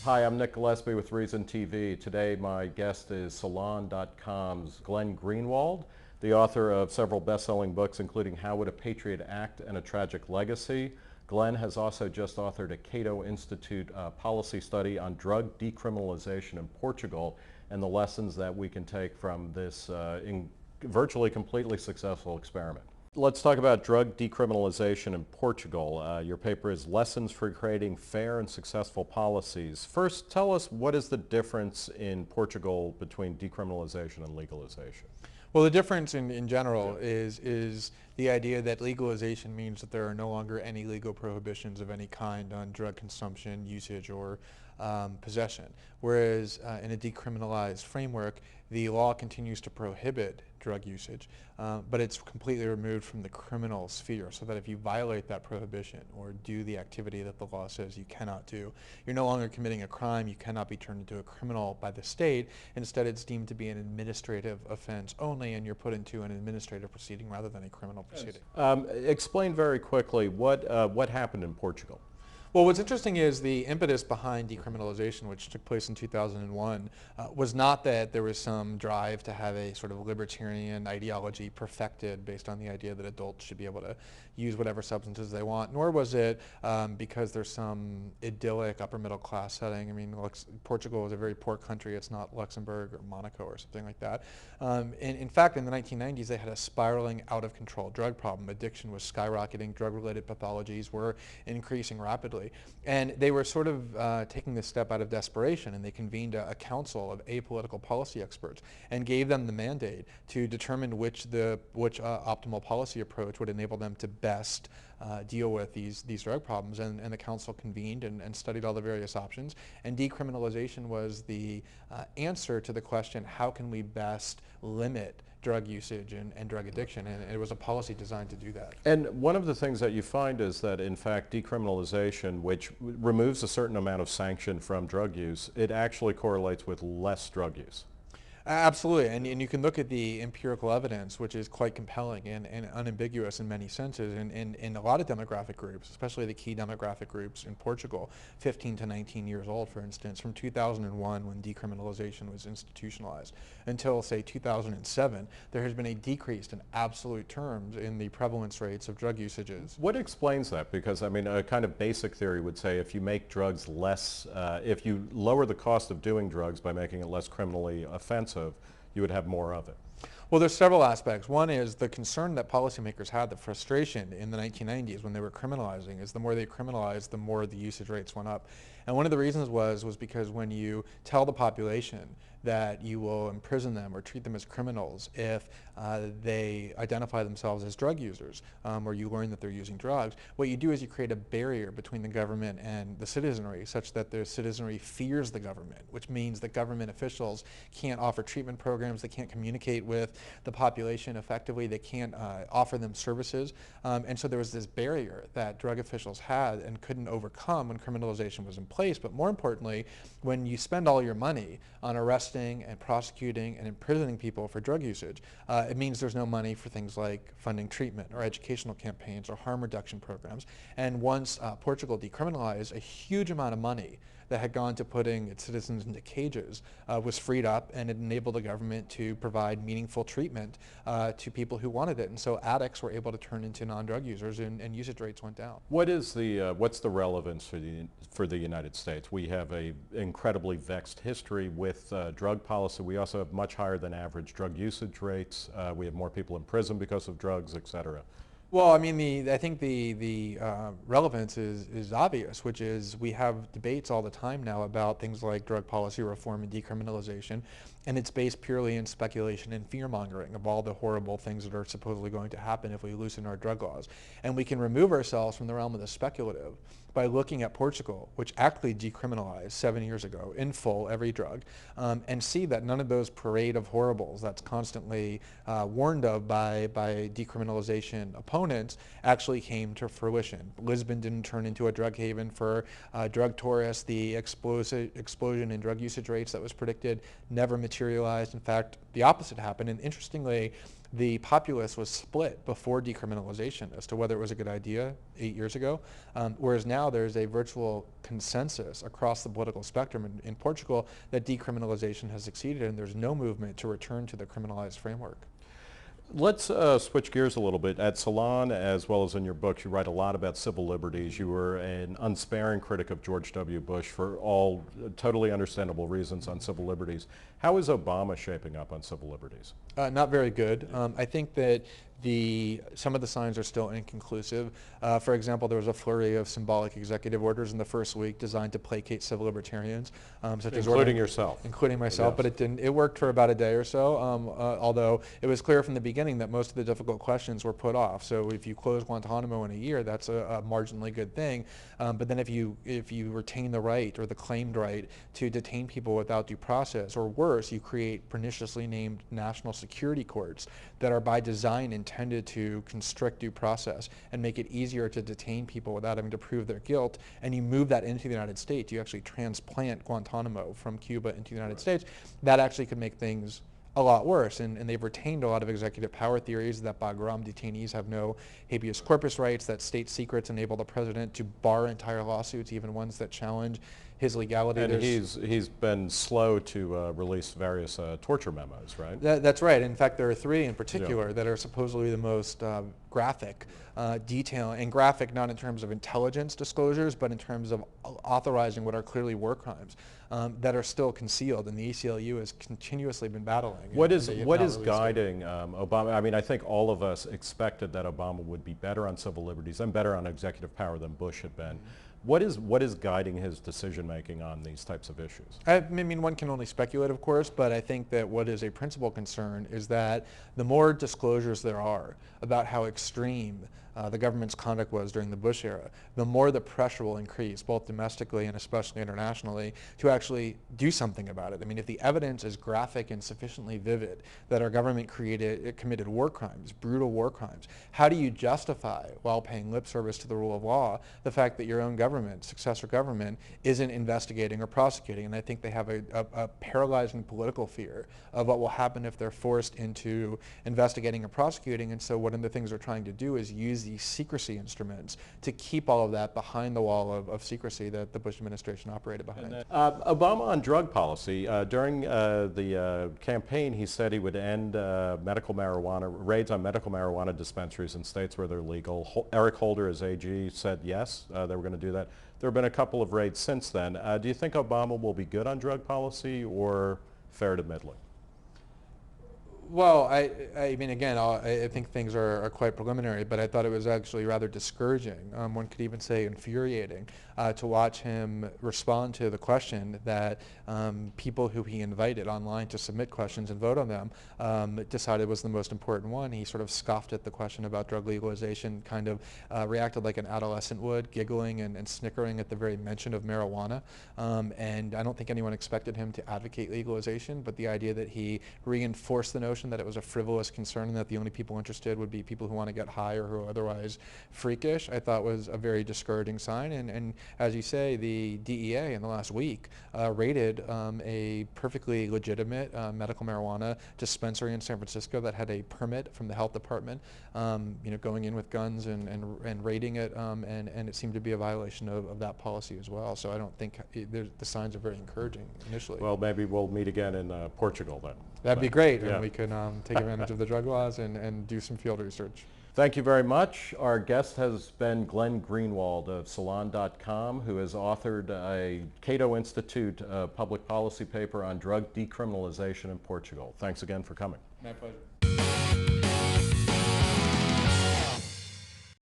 Hi, I'm Nick Gillespie with Reason TV. Today my guest is Salon.com's Glenn Greenwald, the author of several best-selling books including How Would a Patriot Act and A Tragic Legacy. Glenn has also just authored a Cato Institute policy study on drug decriminalization in Portugal and the lessons that we can take from this virtually completely successful experiment. Let's talk about drug decriminalization in Portugal. Your paper is Lessons for Creating Fair and Successful Policies. First, tell us what is the difference in Portugal between decriminalization and legalization? Well, the difference in general is the idea that legalization means that there are no longer any legal prohibitions of any kind on drug consumption, usage, or possession. Whereas in a decriminalized framework, the law continues to prohibit drug usage, but it's completely removed from the criminal sphere, so that if you violate that prohibition or do the activity that the law says you cannot do, you're no longer committing a crime, you cannot be turned into a criminal by the state. Instead, it's deemed to be an administrative offense only, and you're put into an administrative proceeding rather than a criminal proceeding. Explain very quickly what happened in Portugal. Well, what's interesting is the impetus behind decriminalization, which took place in 2001, was not that there was some drive to have a sort of libertarian ideology perfected based on the idea that adults should be able to use whatever substances they want, nor was it because there's some idyllic upper middle class setting. I mean, Portugal is a very poor country. It's not Luxembourg or Monaco or something like that. In fact, in the 1990s, they had a spiraling out of control drug problem. Addiction was skyrocketing. Drug-related pathologies were increasing rapidly. And they were sort of taking this step out of desperation, and they convened a council of apolitical policy experts and gave them the mandate to determine which optimal policy approach would enable them to best deal with these drug problems. And the council convened and studied all the various options, and decriminalization was the answer to the question, how can we best limit drug usage and drug addiction, and it was a policy designed to do that. And one of the things that you find is that, in fact, decriminalization, which removes a certain amount of sanction from drug use, it actually correlates with less drug use. Absolutely, and you can look at the empirical evidence, which is quite compelling and unambiguous in many senses. In a lot of demographic groups, especially the key demographic groups in Portugal, 15 to 19 years old, for instance, from 2001, when decriminalization was institutionalized, until, say, 2007, there has been a decrease in absolute terms in the prevalence rates of drug usages. What explains that? Because, I mean, a kind of basic theory would say if you make drugs less, if you lower the cost of doing drugs by making it less criminally offensive, you would have more of it. Well, there's several aspects. One is the concern that policymakers had, the frustration in the 1990s when they were criminalizing, is the more they criminalized, the more the usage rates went up. And one of the reasons was because when you tell the population that you will imprison them or treat them as criminals if they identify themselves as drug users, or you learn that they're using drugs, what you do is you create a barrier between the government and the citizenry, such that the citizenry fears the government, which means that government officials can't offer treatment programs, they can't communicate with the population effectively, they can't offer them services. And so there was this barrier that drug officials had and couldn't overcome when criminalization was in place. But more importantly, when you spend all your money on arresting and prosecuting and imprisoning people for drug usage, it means there's no money for things like funding treatment or educational campaigns or harm reduction programs. And once Portugal decriminalized, a huge amount of money that had gone to putting its citizens into cages was freed up, and it enabled the government to provide meaningful treatment to people who wanted it. And so addicts were able to turn into non-drug users, and usage rates went down. What's the relevance for the United States? We have a incredibly vexed history with drug policy. We also have much higher than average drug usage rates. We have more people in prison because of drugs, et cetera. Well, I mean, I think the relevance is obvious, which is we have debates all the time now about things like drug policy reform and decriminalization, and it's based purely in speculation and fear-mongering of all the horrible things that are supposedly going to happen if we loosen our drug laws. And we can remove ourselves from the realm of the speculative by looking at Portugal, which actually decriminalized 7 years ago in full every drug, and see that none of those parade of horribles that's constantly warned of by decriminalization opponents actually came to fruition. Lisbon didn't turn into a drug haven for drug tourists. The explosion in drug usage rates that was predicted never materialized. materialized. In fact, the opposite happened. And interestingly, the populace was split before decriminalization as to whether it was a good idea 8 years ago, whereas now there's a virtual consensus across the political spectrum in Portugal that decriminalization has succeeded, and there's no movement to return to the criminalized framework. Let's switch gears a little bit. At Salon, as well as in your books, you write a lot about civil liberties. You were an unsparing critic of George W. Bush for all totally understandable reasons on civil liberties. How is Obama shaping up on civil liberties? Not very good. I think that some of the signs are still inconclusive. For example, there was a flurry of symbolic executive orders in the first week designed to placate civil libertarians, such as Including yourself. Including myself, Yes. but it didn't. It worked for about a day or so. Although it was clear from the beginning that most of the difficult questions were put off. So if you close Guantanamo in a year, that's a marginally good thing. But then if you retain the right or the claimed right to detain people without due process, or worse, you create perniciously named national security courts that are by design intended to constrict due process and make it easier to detain people without having to prove their guilt, and you move that into the United States, you actually transplant Guantanamo from Cuba into the United States, that actually could make things a lot worse. And they've retained a lot of executive power theories that Bagram detainees have no habeas corpus rights, that state secrets enable the president to bar entire lawsuits, even ones that challenge his legality. And he's been slow to release various torture memos, right? That's right. In fact, there are 3 in particular that are supposedly the most graphic, detail, and graphic not in terms of intelligence disclosures, but in terms of authorizing what are clearly war crimes that are still concealed, and the ACLU has continuously been battling. What is guiding Obama? I mean, I think all of us expected that Obama would be better on civil liberties and better on executive power than Bush had been. What is guiding his decision-making on these types of issues? I mean, one can only speculate, of course, but I think that what is a principal concern is that the more disclosures there are about how extreme the government's conduct was during the Bush era, the more the pressure will increase, both domestically and especially internationally, to actually do something about it. I mean, if the evidence is graphic and sufficiently vivid that our government committed war crimes, brutal war crimes, how do you justify, while paying lip service to the rule of law, the fact that your own government, successor government, isn't investigating or prosecuting? And I think they have a paralyzing political fear of what will happen if they're forced into investigating or prosecuting. And so one of the things they're trying to do is use these secrecy instruments to keep all of that behind the wall of secrecy that the Bush administration operated behind. Obama on drug policy. During the campaign, he said he would end medical marijuana, raids on medical marijuana dispensaries in states where they're legal. Eric Holder, as AG, said yes, they were going to do that. There have been a couple of raids since then. Do you think Obama will be good on drug policy or fair to middling? Well, I mean, again, I think things are quite preliminary, but I thought it was actually rather discouraging. One could even say infuriating to watch him respond to the question that people who he invited online to submit questions and vote on them decided was the most important one. He sort of scoffed at the question about drug legalization, kind of reacted like an adolescent would, giggling and snickering at the very mention of marijuana. And I don't think anyone expected him to advocate legalization, but the idea that he reinforced the notion that it was a frivolous concern and that the only people interested would be people who want to get high or who are otherwise freakish, I thought was a very discouraging sign. And as you say, the DEA in the last week raided a perfectly legitimate medical marijuana dispensary in San Francisco that had a permit from the health department, going in with guns and raiding it, and it seemed to be a violation of that policy as well. So I don't think the signs are very encouraging initially. Well, maybe we'll meet again in Portugal then. That'd be great, Yeah. and we can take advantage of the drug laws and do some field research. Thank you very much. Our guest has been Glenn Greenwald of Salon.com, who has authored a Cato Institute public policy paper on drug decriminalization in Portugal. Thanks again for coming. My pleasure.